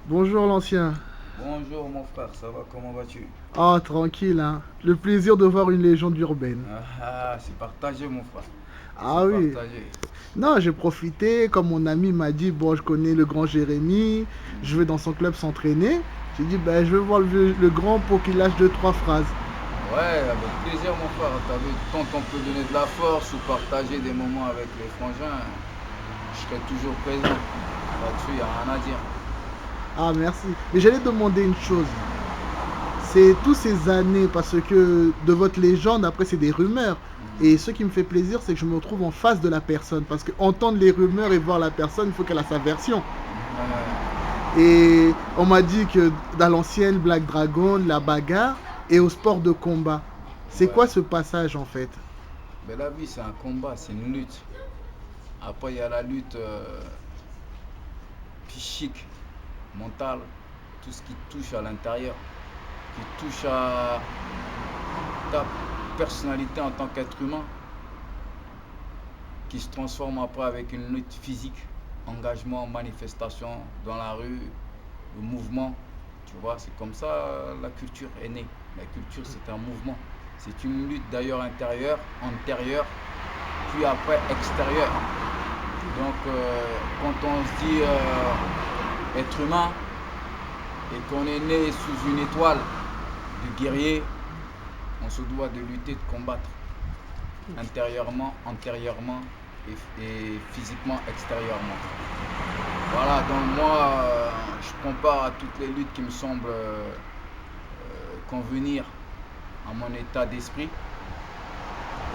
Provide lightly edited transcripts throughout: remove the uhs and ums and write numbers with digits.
Bonjour l'ancien. Bonjour mon frère, ça va, comment vas-tu? Ah, tranquille, hein. Le plaisir de voir une légende urbaine. C'est partagé mon frère, Ah c'est oui. partagé. Non, j'ai profité, comme mon ami m'a dit, bon, je connais le grand Jérémy, je vais Mhm. dans son club s'entraîner. J'ai dit, ben, je vais voir le grand pour qu'il lâche deux, trois phrases. Ouais, avec plaisir mon frère, t'as vu, tant qu'on peut donner de la force ou partager des moments avec les frangins, je serai toujours présent. Là-dessus, y a rien à dire. Ah, merci. Mais j'allais te demander une chose. C'est tous ces années, parce que de votre légende, après, c'est des rumeurs. Mhm. Et ce qui me fait plaisir, c'est que je me retrouve en face de la personne. Parce que entendre les rumeurs et voir la personne, il faut qu'elle a sa version. Et on m'a dit que dans l'ancienne Black Dragon, la bagarre et au sport de combat. C'est Ouais, quoi ce passage en fait? mais la vie c'est un combat, c'est une lutte. Après, il y a la lutte psychique, mentale, tout ce qui touche à l'intérieur, qui touche à ta personnalité en tant qu'être humain, qui se transforme après avec une lutte physique, engagement, manifestation dans la rue, le mouvement. Tu vois, c'est comme ça la culture est née. La culture, c'est un mouvement. C'est une lutte d'ailleurs intérieure, antérieure, puis après extérieure. Donc, quand on se dit être humain et qu'on est né sous une étoile de guerrier, on se doit de lutter, de combattre intérieurement, antérieurement et physiquement, extérieurement. Voilà, donc moi, je prends part à toutes les luttes qui me semblent convenir à mon état d'esprit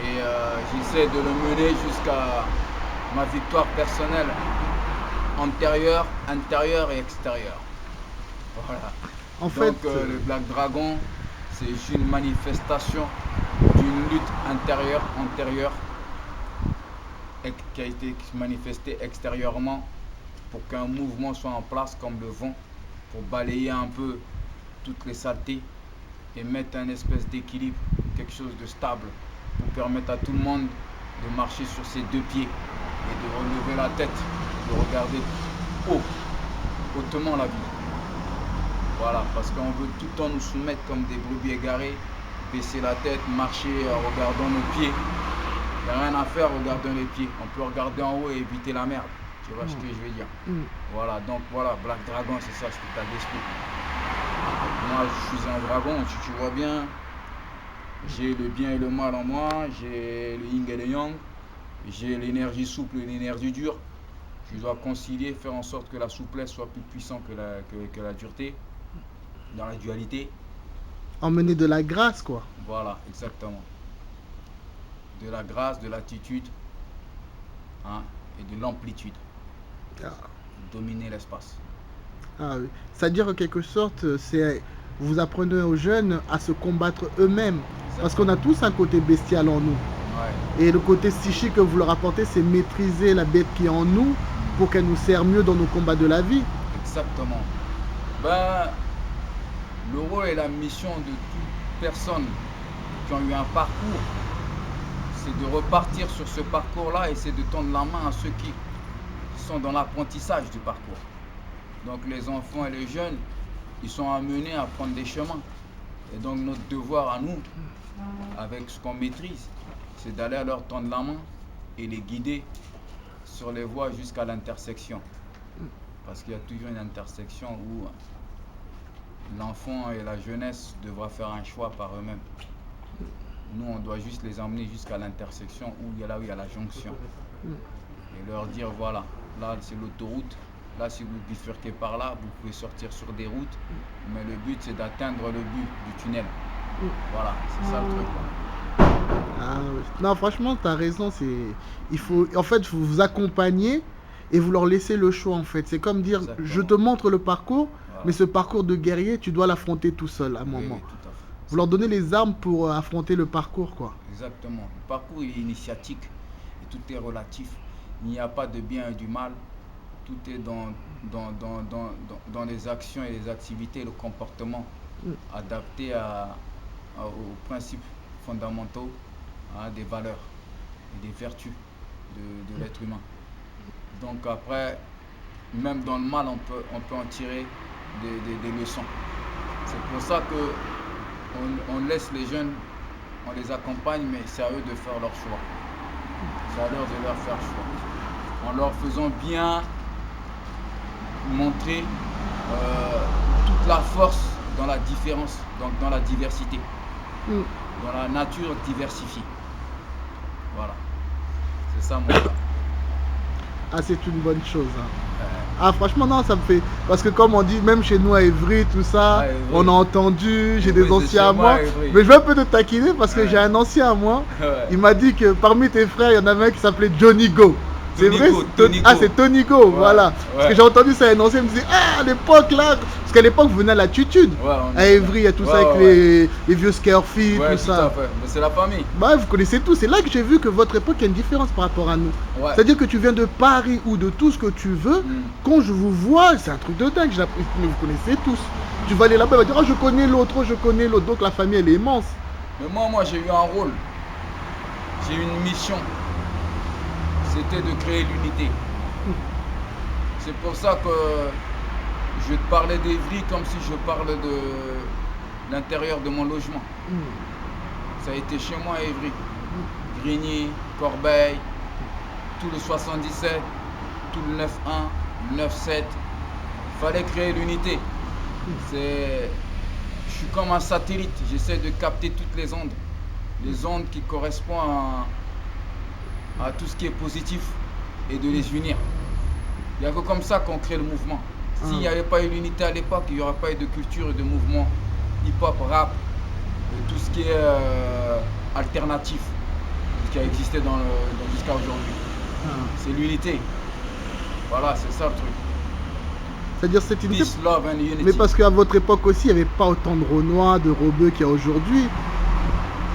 et j'essaie de le mener jusqu'à ma victoire personnelle, antérieure, intérieure et extérieure. Voilà. En fait, Donc le Black Dragon, c'est une manifestation d'une lutte intérieure, antérieure, et qui a été manifestée extérieurement pour qu'un mouvement soit en place comme le vent, pour balayer un peu toutes les saletés et mettre un espèce d'équilibre, quelque chose de stable, pour permettre à tout le monde de marcher sur ses deux pieds et de relever la tête, de regarder haut, hautement la vie. Voilà, parce qu'on veut tout le temps nous soumettre comme des brebis égarées, baisser la tête, marcher en regardant nos pieds. Il n'y a rien à faire, regardant les pieds. On peut regarder en haut et éviter la merde. Tu vois ce que je veux dire? Voilà, donc voilà, Black Dragon, c'est ça ce que tu as d'esprit. Moi, je suis un dragon, si tu vois bien. J'ai le bien et le mal en moi, j'ai le yin et le yang, j'ai l'énergie souple et l'énergie dure. Je dois concilier, faire en sorte que la souplesse soit plus puissante que la dureté, dans la dualité. emmener de la grâce quoi. Voilà, exactement. De la grâce, de l'attitude, hein, et de l'amplitude. Ah, Dominer l'espace. ah oui. C'est-à-dire en quelque sorte, c'est vous apprenez aux jeunes à se combattre eux-mêmes. Parce qu'on a Exactement. tous un côté bestial en nous. Ouais. Et le côté psychique que vous leur apportez, c'est maîtriser la bête qui est en nous Hmm. pour qu'elle nous serve mieux dans nos combats de la vie. Exactement. Ben, le rôle et la mission de toute personne qui ont eu un parcours, c'est de repartir sur ce parcours-là et c'est de tendre la main à ceux qui sont dans l'apprentissage du parcours. Donc les enfants et les jeunes, ils sont amenés à prendre des chemins. Et donc notre devoir à nous, avec ce qu'on maîtrise, c'est d'aller à leur tendre la main et les guider sur les voies jusqu'à l'intersection. Parce qu'il y a toujours une intersection où l'enfant et la jeunesse devront faire un choix par eux-mêmes. Nous, on doit juste les emmener jusqu'à l'intersection où il y a là où il y a la jonction. Et leur dire, voilà, là c'est l'autoroute. Là, si vous bifurquez par là, vous pouvez sortir sur des routes. Mais le but, c'est d'atteindre le but du tunnel. Voilà, c'est ça le truc. Ah, oui. Non, franchement, tu as raison. Il faut, en fait, vous vous accompagner et vous leur laisser le choix. En fait, c'est comme dire, je te Exactement. montre le parcours, mais Voilà. ce parcours de guerrier, tu dois l'affronter tout seul à un Oui, moment. oui, tout à fait. Vous leur donnez les armes pour affronter le parcours, quoi. Exactement. Le parcours est initiatique et tout est relatif. Il n'y a pas de bien et du mal. Tout est dans les actions et les activités, le comportement adapté aux principes fondamentaux, hein, des valeurs et des vertus de l'être humain. Donc après, même dans le mal, on peut en tirer des leçons. C'est pour ça que on laisse les jeunes, on les accompagne, mais c'est à eux de faire leur choix. C'est à eux de leur faire choix. En leur faisant bien montrer toute la force dans la différence, donc dans la diversité, dans la nature diversifiée. Voilà. C'est ça mon cas. Ah, c'est une bonne chose. Hein. Ah, franchement, non, ça me fait. Parce que, comme on dit, même chez nous à Évry, tout ça, Évry. on a entendu, j'ai Évry, des anciens à moi. Évry. Mais je vais un peu te taquiner parce que j'ai un ancien à moi. Il m'a dit que parmi tes frères, il y en avait un qui s'appelait Johnny Go. C'est vrai? Ah, c'est Tony Go, voilà. Parce que j'ai entendu ça, un ancien me disait, ah, à l'époque là, parce qu'à l'époque, vous venez à l'attitude. À Évry, il y a tout ça avec les vieux Scarefit, tout ça. Mais c'est la famille. Bah, vous connaissez tout. C'est là que j'ai vu que votre époque, il y a une différence par rapport à nous. C'est-à-dire que tu viens de Paris ou de tout ce que tu veux. Quand je vous vois, c'est un truc de dingue. Mais vous connaissez tous. Tu vas aller là-bas, tu vas dire, oh, je connais l'autre, oh, je connais l'autre. Donc la famille, elle est immense. Mais moi, j'ai eu un rôle. J'ai eu une mission. C'était de créer l'unité. C'est pour ça que je te parlais d'Évry comme si je parlais de l'intérieur de mon logement. Ça a été chez moi à Évry. Grigny, Corbeil, tout le 77, tout le 9-1, le 9-7. Il fallait créer l'unité. Je suis comme un satellite. J'essaie de capter toutes les ondes qui correspondent à tout ce qui est positif et de les unir. Il n'y a que comme ça qu'on crée le mouvement. S'il n'y avait pas eu l'unité à l'époque, il n'y aurait pas eu de culture et de mouvement hip-hop, rap, tout ce qui est alternatif, qui a existé jusqu'à aujourd'hui. C'est l'unité. Voilà, c'est ça le truc. C'est-à-dire cette unité. Peace, love and unity. Mais parce qu'à votre époque aussi, il n'y avait pas autant de Renois, de Rebeux qu'il y a aujourd'hui.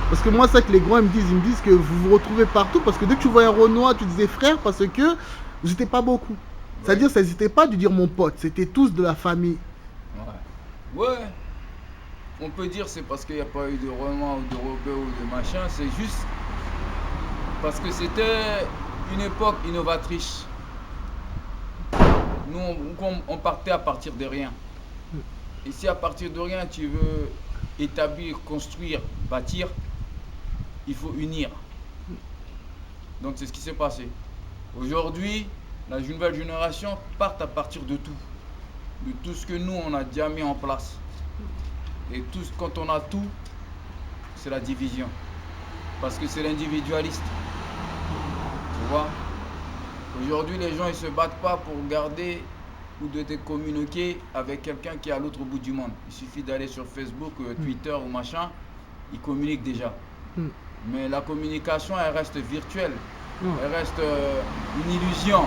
Parce que moi, c'est que les grands ils me disent que vous vous retrouvez partout. Parce que dès que tu vois un Renois, tu disais frère, parce que vous n'étiez pas beaucoup. C'est-à-dire, ça n'hésitait pas de dire mon pote. C'était tous de la famille. Ouais. On peut dire c'est parce qu'il n'y a pas eu de Renois ou de Rebeux ou de machin. C'est juste parce que c'était une époque innovatrice. Nous, on partait à partir de rien. Et si à partir de rien, tu veux établir, construire, bâtir, il faut unir. Donc c'est ce qui s'est passé. Aujourd'hui, la nouvelle génération part à partir de tout ce que nous on a déjà mis en place. Et quand on a tout, c'est la division. Parce que c'est l'individualiste. Tu vois? Aujourd'hui, les gens ils se battent pas pour garder ou de communiquer avec quelqu'un qui est à l'autre bout du monde. Il suffit d'aller sur Facebook, Twitter ou machin, ils communiquent déjà. Mais la communication, elle reste virtuelle. Elle reste une illusion.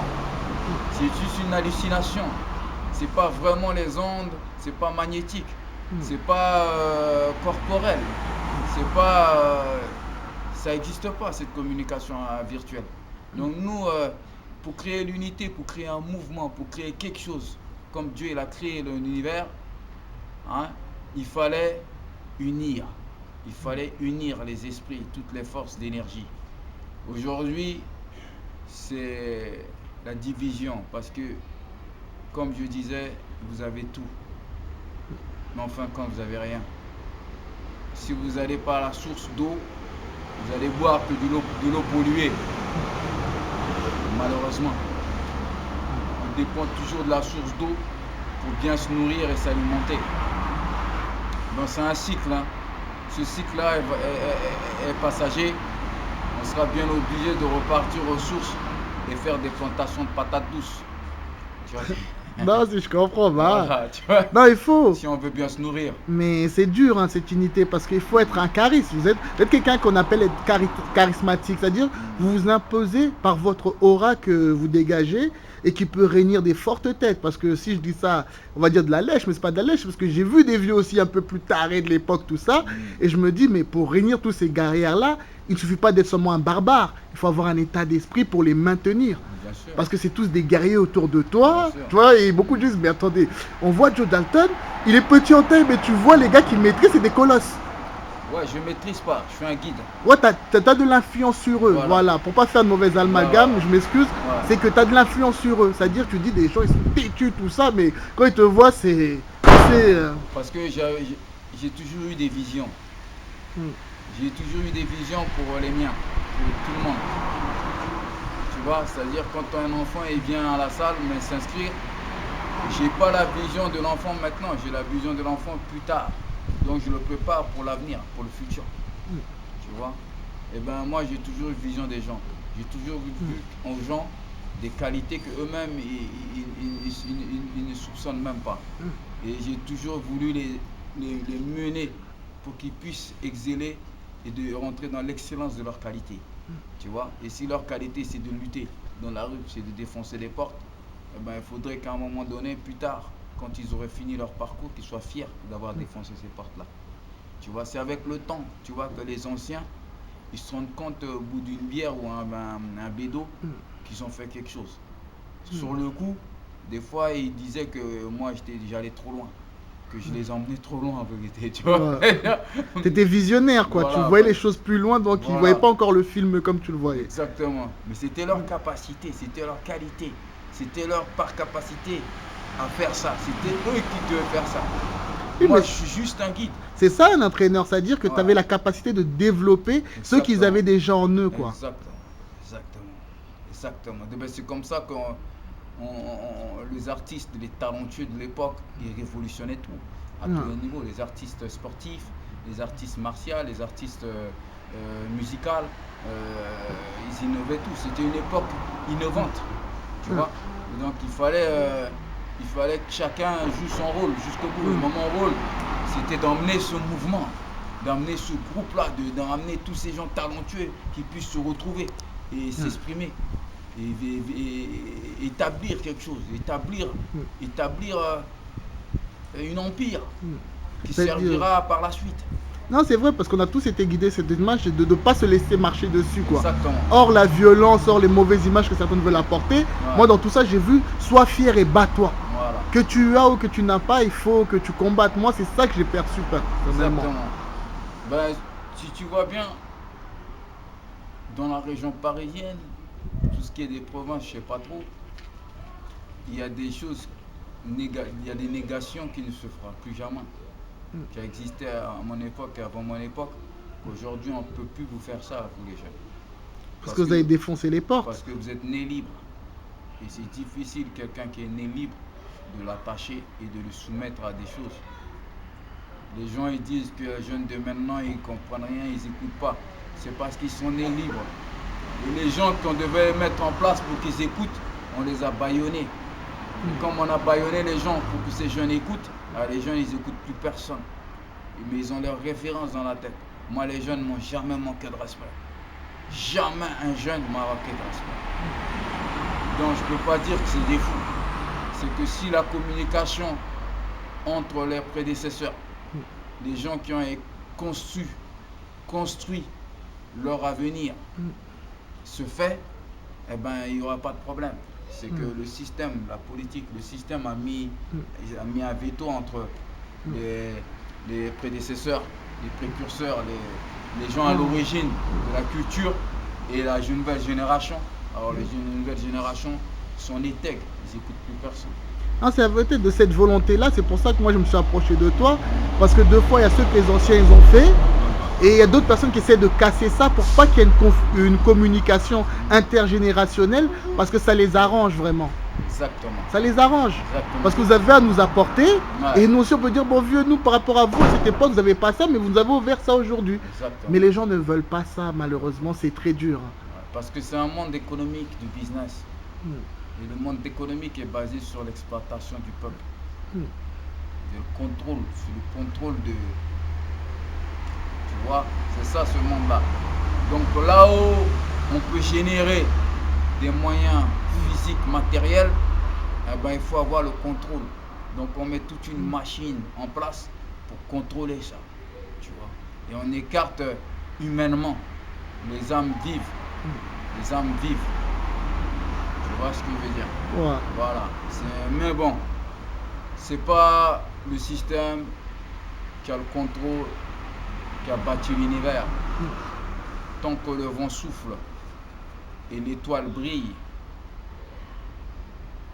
C'est juste une hallucination. C'est pas vraiment les ondes, c'est pas magnétique, c'est pas corporel. C'est pas... ça n'existe pas cette communication virtuelle. Donc nous, pour créer l'unité, pour créer un mouvement, pour créer quelque chose, comme Dieu il a créé l'univers, hein, il fallait unir. Il fallait unir les esprits, toutes les forces d'énergie. Aujourd'hui, c'est la division parce que, comme je disais, vous avez tout. Mais enfin, quand vous n'avez rien. Si vous n'allez pas à la source d'eau, vous allez boire que de l'eau polluée. Malheureusement, on dépend toujours de la source d'eau pour bien se nourrir et s'alimenter. Donc c'est un cycle. Hein. Ce cycle-là est passager. On sera bien obligé de repartir aux sources et faire des plantations de patates douces. Tu vois? Non, si je comprends, bah. Voilà, tu vois? Non, il faut. Si on veut bien se nourrir. Mais c'est dur, hein, cette unité, parce qu'il faut être un charisme. Vous êtes quelqu'un qu'on appelle être charismatique, c'est-à-dire vous vous imposez par votre aura que vous dégagez et qui peut réunir des fortes têtes. Parce que si je dis ça, on va dire de la lèche, mais c'est pas de la lèche, parce que j'ai vu des vieux aussi un peu plus tarés de l'époque, tout ça, et je me dis, mais pour réunir tous ces guerrières-là, il ne suffit pas d'être seulement un barbare, il faut avoir un état d'esprit pour les maintenir. Parce que c'est tous des guerriers autour de toi, tu vois, et beaucoup disent, mais attendez, on voit Joe Dalton, il est petit en taille, mais tu vois les gars qui maîtrisent, c'est des colosses. Ouais, je maîtrise pas, je suis un guide. Ouais, t'as de l'influence sur eux, voilà. Pour pas faire de mauvais amalgame, je m'excuse, c'est que t'as de l'influence sur eux. C'est-à-dire, tu dis, des gens, ils sont têtus, tout ça, mais quand ils te voient, c'est laisser... Parce que j'ai toujours eu des visions. Mm. J'ai toujours eu des visions pour les miens, pour tout le monde. Tu vois, c'est-à-dire quand un enfant il vient à la salle mais s'inscrire, j'ai pas la vision de l'enfant maintenant, j'ai la vision de l'enfant plus tard. Donc je le prépare pour l'avenir, pour le futur. Mm. Tu vois. Et ben moi j'ai toujours une vision des gens. J'ai toujours vu aux gens des qualités qu'eux-mêmes ils ne soupçonnent même pas. Et j'ai toujours voulu les mener pour qu'ils puissent exceller et de rentrer dans l'excellence de leur qualité. Tu vois. Et si leur qualité c'est de lutter dans la rue, c'est de défoncer des portes, eh ben, il faudrait qu'à un moment donné, plus tard, quand ils auraient fini leur parcours, qu'ils soient fiers d'avoir défoncé ces portes-là. Tu vois, c'est avec le temps, tu vois, que les anciens, ils se rendent compte au bout d'une bière ou un bédo qu'ils ont fait quelque chose. Sur le coup, des fois, ils disaient que moi, j'allais trop loin, que je les emmenais trop loin en vérité, tu vois. T'étais visionnaire, quoi. Voilà, tu voyais les choses plus loin, donc ils ne voyaient pas encore le film comme tu le voyais. Exactement. Mais c'était leur capacité, c'était leur qualité, c'était leur capacité à faire ça. C'était eux qui devaient faire ça. Oui, moi, mais je suis juste un guide. c'est ça un entraîneur, c'est-à-dire que tu avais la capacité de développer ce qu'ils avaient déjà en eux, quoi. Exactement. Ben, c'est comme ça que les artistes, les talentueux de l'époque, ils révolutionnaient tout, à tous les niveaux. Les artistes sportifs, les artistes martiaux, les artistes musicaux, ils innovaient tout. C'était une époque innovante, tu vois. Et donc il fallait que chacun joue son rôle jusqu'au bout. Et mon rôle, c'était d'emmener ce mouvement, d'emmener ce groupe-là, d'emmener tous ces gens talentueux qui puissent se retrouver et s'exprimer. Et établir quelque chose, établir une empire qui servira par la suite. Non, c'est vrai, parce qu'on a tous été guidés cette image de ne pas se laisser marcher dessus, quoi. Exactement. Or, la violence, or les mauvaises images que certains veulent apporter, moi, dans tout ça, j'ai vu, sois fier et bats-toi. Voilà. Que tu as ou que tu n'as pas, il faut que tu combattes. Moi, c'est ça que j'ai perçu, personnellement. Exactement. Ben, si tu vois bien, dans la région parisienne, tout ce qui est des provinces, je ne sais pas trop, il y a des choses, il y a des négations qui ne se fera plus jamais. Qui a existé à mon époque et avant mon époque. Aujourd'hui, on ne peut plus vous faire ça, vous les jeunes. Parce que vous avez défoncé les portes. Parce que vous êtes nés libres. Et c'est difficile, quelqu'un qui est né libre, de l'attacher et de le soumettre à des choses. Les gens ils disent que les jeunes de maintenant, ils ne comprennent rien, ils n'écoutent pas. C'est parce qu'ils sont nés libres. Et les gens qu'on devait mettre en place pour qu'ils écoutent, on les a bâillonnés. Et comme on a bâillonné les gens pour que ces jeunes écoutent, alors les jeunes, ils n'écoutent plus personne. Mais ils ont leurs références dans la tête. Moi, les jeunes ne m'ont jamais manqué de respect. Jamais un jeune m'a manqué de respect. Donc, je ne peux pas dire que c'est des fous. C'est que si la communication entre les prédécesseurs, les gens qui ont construit leur avenir, se fait, eh ben, il n'y aura pas de problème. C'est que le système, la politique, le système a mis un veto entre les prédécesseurs, les précurseurs, les gens à l'origine de la culture et la nouvelle génération. Alors les nouvelles générations sont intègres, ils n'écoutent plus personne. Ah, c'est la vérité de cette volonté-là, c'est pour ça que moi je me suis approché de toi, parce que deux fois il y a ceux que les anciens ils ont fait, et il y a d'autres personnes qui essaient de casser ça pour pas qu'il y ait une communication intergénérationnelle, parce que ça les arrange vraiment. Exactement. Ça les arrange. Exactement. Parce que vous avez à nous apporter, et nous aussi on peut dire, bon vieux, nous par rapport à vous, à cette époque, vous n'avez pas ça, mais vous nous avez ouvert ça aujourd'hui. Mais les gens ne veulent pas ça, malheureusement, c'est très dur. Parce que c'est un monde économique, du business. Et le monde économique est basé sur l'exploitation du peuple. Le contrôle, sur le contrôle de... Tu vois, c'est ça ce monde-là. Donc là où on peut générer des moyens physiques, matériels, eh ben, il faut avoir le contrôle. Donc on met toute une machine en place pour contrôler ça. Tu vois. Et on écarte humainement. Les âmes vivent. Les âmes vivent. Tu vois ce que je veux dire? Ouais. Voilà. Mais bon, c'est pas le système qui a le contrôle, qui a bâti l'univers. Tant que le vent souffle et l'étoile brille,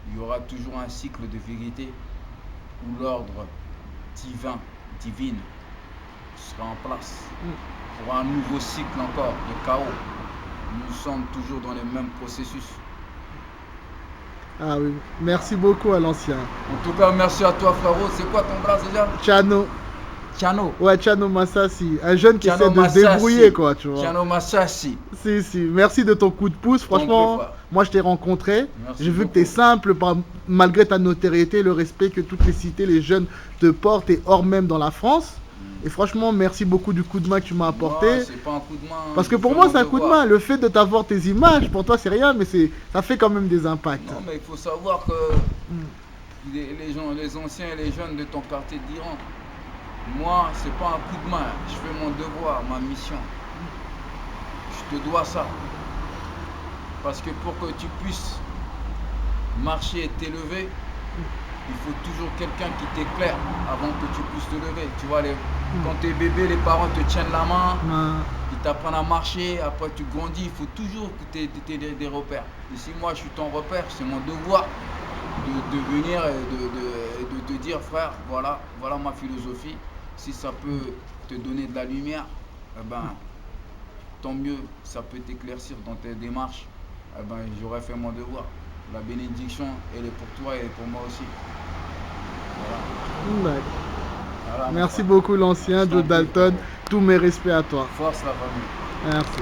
il y aura toujours un cycle de vérité où l'ordre divine sera en place pour un nouveau cycle encore de chaos. Nous sommes toujours dans les mêmes processus. Ah oui, merci beaucoup à l'ancien. En tout cas, merci à toi, frérot. C'est quoi ton bras déjà? Chano. Chano. Ouais, Chano Massassi. Un jeune qui Chano essaie de se Massassi. débrouiller, quoi, tu vois. Chano Massassi. Si, si. Merci de ton coup de pouce. Franchement, frère. moi, je t'ai rencontré. Merci J'ai vu que beaucoup. tu es simple, malgré ta notoriété, le respect que toutes les cités, les jeunes te portent, et hors même dans la France. Et franchement, merci beaucoup du coup de main que tu m'as apporté. Moi, c'est pas un coup de main. Parce que je pour fais moi, mon c'est un coup de devoir. main. Le fait de t'avoir tes images, pour toi, c'est rien, mais ça fait quand même des impacts. Non, mais il faut savoir que les gens, les anciens et les jeunes de ton quartier diront, moi, c'est pas un coup de main. Je fais mon devoir, ma mission. Je te dois ça. Parce que pour que tu puisses marcher et t'élever, il faut toujours quelqu'un qui t'éclaire avant que tu puisses te lever. Tu vois, quand tu es bébé, les parents te tiennent la main, ils t'apprennent à marcher, après tu grandis, il faut toujours que tu aies des repères. Et si moi je suis ton repère, c'est mon devoir de venir et de te dire, frère, voilà ma philosophie. Si ça peut te donner de la lumière, eh ben, tant mieux, ça peut t'éclaircir dans tes démarches. Eh ben, j'aurais fait mon devoir. La bénédiction, elle est pour toi et pour moi aussi. Voilà. Voilà, Merci beaucoup l'ancien Je t'en Joe prie, Dalton. frérot. Tous mes respects à toi. Force la famille. Merci.